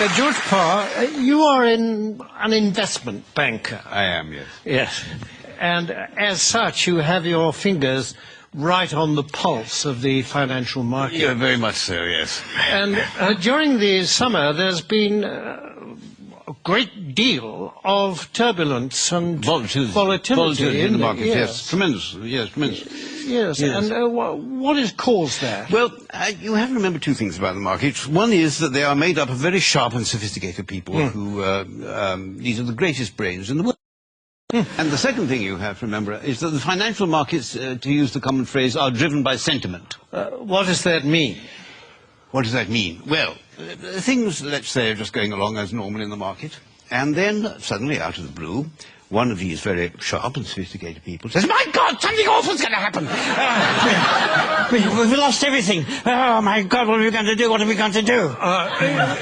George Parr, you are an investment banker. I am, yes. Yes. And as such, you have your fingers right on the pulse of the financial market. Yeah, very much so, yes. And during the summer, there's been a great deal of turbulence and volatility in the market. Yes, tremendous. Yes, tremendous. Yes. And what has caused that? Well, you have to remember two things about the markets. One is that they are made up of very sharp and sophisticated people who, these are the greatest brains in the world. And the second thing you have to remember is that the financial markets, to use the common phrase, are driven by sentiment. What does that mean? What does that mean? Well, things, let's say, are just going along as normal in the market, and then suddenly, out of the blue, one of these very sharp and sophisticated people says, "My God, something awful's going to happen! We've lost everything! Oh, my God, what are we going to do? What are we going to do?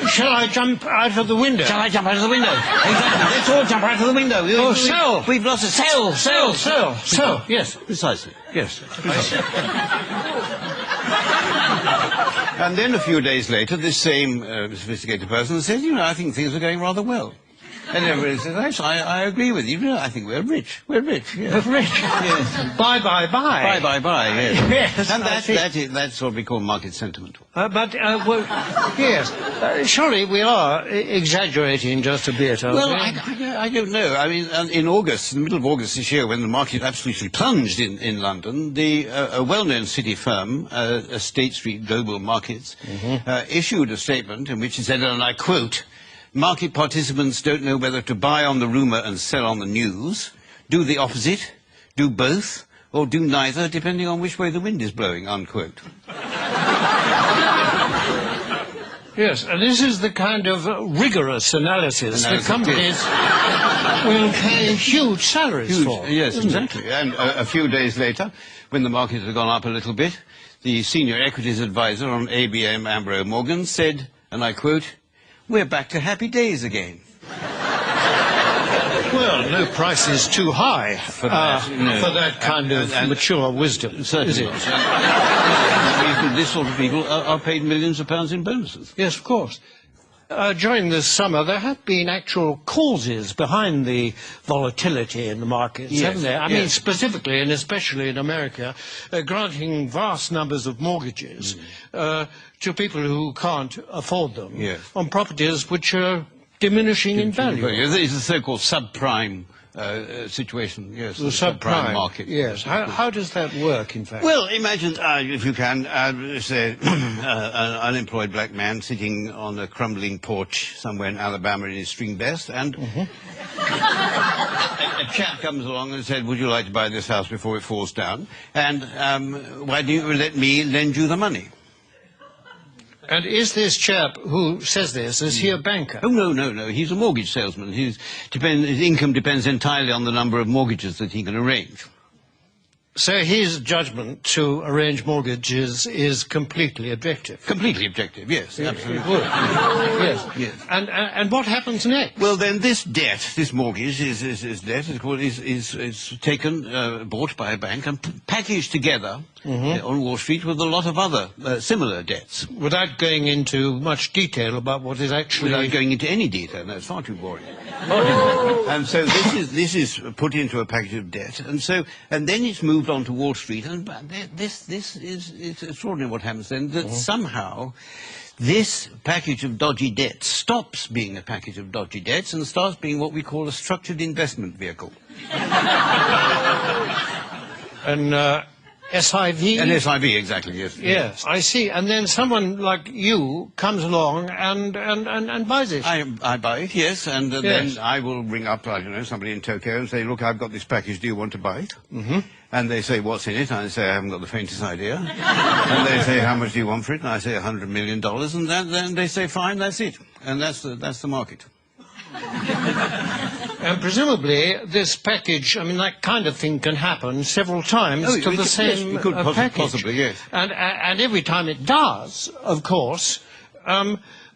Shall I jump out of the window? Shall I jump out of the window? Exactly. Let's all jump out of the window. Sell! We've lost it. Sell! Yes. Precisely. Yes. And then a few days later, this same sophisticated person says, I think things are going rather well. And everybody says, I agree with you. I think we're rich. We're rich. Yes. Rich. Yes. Bye. Yes. Yes. And that's what we call market sentiment. Yes. Surely we are exaggerating just a bit. Well, I don't know. I mean, in August, in the middle of August this year, when the market absolutely plunged in London, a well-known city firm, State Street Global Markets, issued a statement in which it said, and I quote, "Market participants don't know whether to buy on the rumour and sell on the news, do the opposite, do both, or do neither, depending on which way the wind is blowing," unquote. Yes, and this is the kind of rigorous analysis that companies will pay huge salaries for. Yes, exactly. And a few days later, when the market had gone up a little bit, the senior equities advisor on ABM Ambrose Morgan said, and I quote, "We're back to happy days again." Well, no price is too high for that kind of mature wisdom, certainly is it? This sort of people are paid millions of pounds in bonuses. Yes, of course. During this summer, there have been actual causes behind the volatility in the markets, haven't there? I mean, specifically and especially in America, granting vast numbers of mortgages to people who can't afford them on properties which are diminishing in value. It's the so-called subprime situation, yes. The subprime market. Yes. How does that work, in fact? Well, imagine, if you can, say, an unemployed black man sitting on a crumbling porch somewhere in Alabama in his string vest, and a chap comes along and said, "Would you like to buy this house before it falls down? And why don't you let me lend you the money?" And is this chap who says this, is he a banker? Oh, no. He's a mortgage salesman. His income depends entirely on the number of mortgages that he can arrange. So his judgment to arrange mortgages is completely objective? Completely objective, yes, absolutely. Yes. And what happens next? Well, then this debt, this mortgage, is taken, bought by a bank and packaged together on Wall Street with a lot of other similar debts. Without going into much detail about what is actually... Without going into any detail, no, it's far too boring. And so this is put into a package of debt, and then it's moved on to Wall Street, and it's extraordinary what happens then, that somehow this package of dodgy debts stops being a package of dodgy debts and starts being what we call a structured investment vehicle. An SIV? An SIV, exactly, yes. Yes, I see. And then someone like you comes along and buys it. I buy it, yes, and then I will ring up, I don't know, somebody in Tokyo and say, "Look, I've got this package, do you want to buy it?" And they say, "What's in it?" And I say, "I haven't got the faintest idea." And they say, "How much do you want for it?" And I say, $100 million. And then they say, "Fine, that's it." And that's the market. And presumably this package, I mean, that kind of thing can happen several times to the same package. Possibly, yes. And every time it does, of course,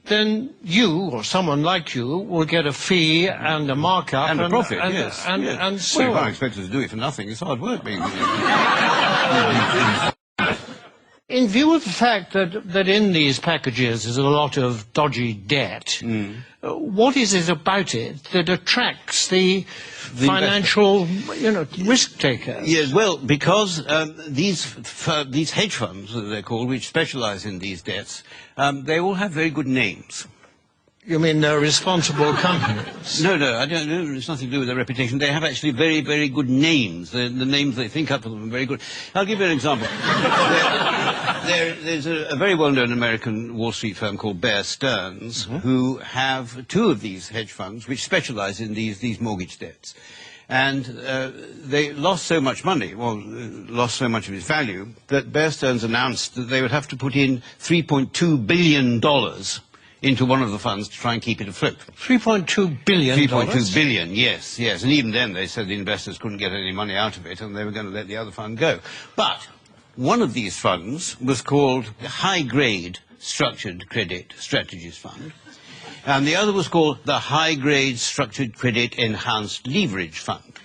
then you, or someone like you, will get a fee and a markup. And a profit, yes. And so well, you can't expect us to do it for nothing. It's hard work being... in view of the fact that in these packages is a lot of dodgy debt, what is it about it that attracts the financial, risk takers? Yes, well, because these hedge funds, as they're called, which specialize in these debts, they all have very good names. You mean they're responsible companies? No, I don't know. It's nothing to do with their reputation. They have actually very, very good names. The names they think up for them are very good. I'll give you an example. There's a very well-known American Wall Street firm called Bear Stearns, who have two of these hedge funds which specialize in these mortgage debts. And they lost so much money, lost so much of its value, that Bear Stearns announced that they would have to put in $3.2 billion into one of the funds to try and keep it afloat. $3.2 billion? 3.2 billion, yes. And even then they said the investors couldn't get any money out of it and they were going to let the other fund go. But one of these funds was called the High Grade Structured Credit Strategies Fund, and the other was called the High Grade Structured Credit Enhanced Leverage Fund.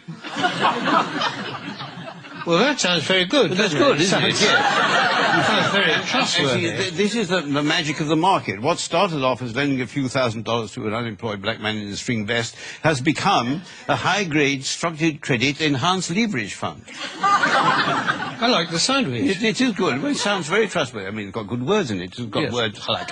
Well, that sounds very good. That's good, isn't it? It sounds very trustworthy. Actually, this is the magic of the market. What started off as lending a few $1,000s to an unemployed black man in a string vest has become a high-grade structured credit enhanced leverage fund. I like the sound of it. It is good. Well, it sounds very trustworthy. I mean, it's got good words in it. It's got words like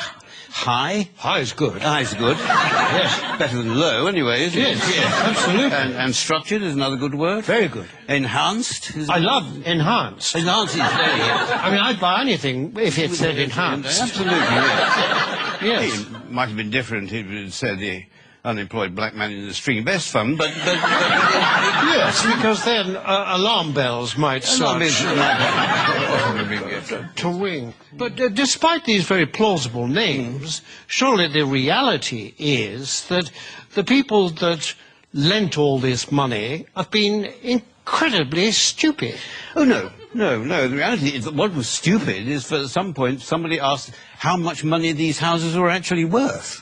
high. High is good. High is good. Yes. Better than low, anyway, isn't it? Yes, absolutely. And structured is another good word. Very good. Enhanced is... I love enhanced. Enhanced is very good. I mean, I'd buy anything if it said enhanced. Absolutely, yes. Yes. It might have been different if it said the unemployed black man in the string vest fund, but yes, because then alarm bells might start to ring. But despite these very plausible names, surely the reality is that the people that lent all this money have been incredibly stupid. Oh, no. The reality is that what was stupid is at some point somebody asked how much money these houses were actually worth.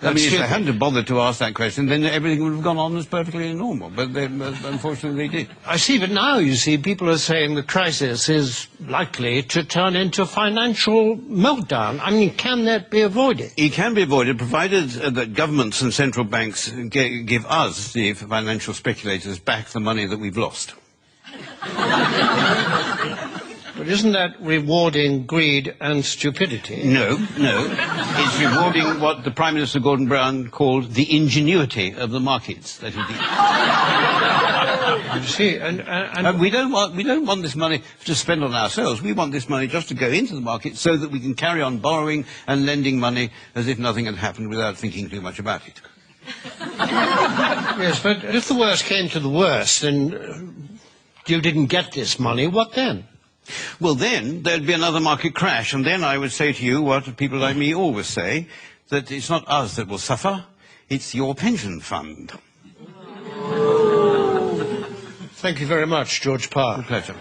I mean, if they hadn't bothered to ask that question, then everything would have gone on as perfectly normal. But unfortunately, they did. I see, but now, you see, people are saying the crisis is likely to turn into financial meltdown. I mean, can that be avoided? It can be avoided, provided that governments and central banks give us, the financial speculators, back the money that we've lost. But isn't that rewarding greed and stupidity? No. It's rewarding what the Prime Minister Gordon Brown called the ingenuity of the markets. That you see, and we don't want this money to spend on ourselves. We want this money just to go into the market so that we can carry on borrowing and lending money as if nothing had happened without thinking too much about it. Yes, but if the worst came to the worst and you didn't get this money, what then? Well, then there'd be another market crash, and then I would say to you what people like me always say, that it's not us that will suffer, it's your pension fund. Thank you very much, George Parr. A pleasure.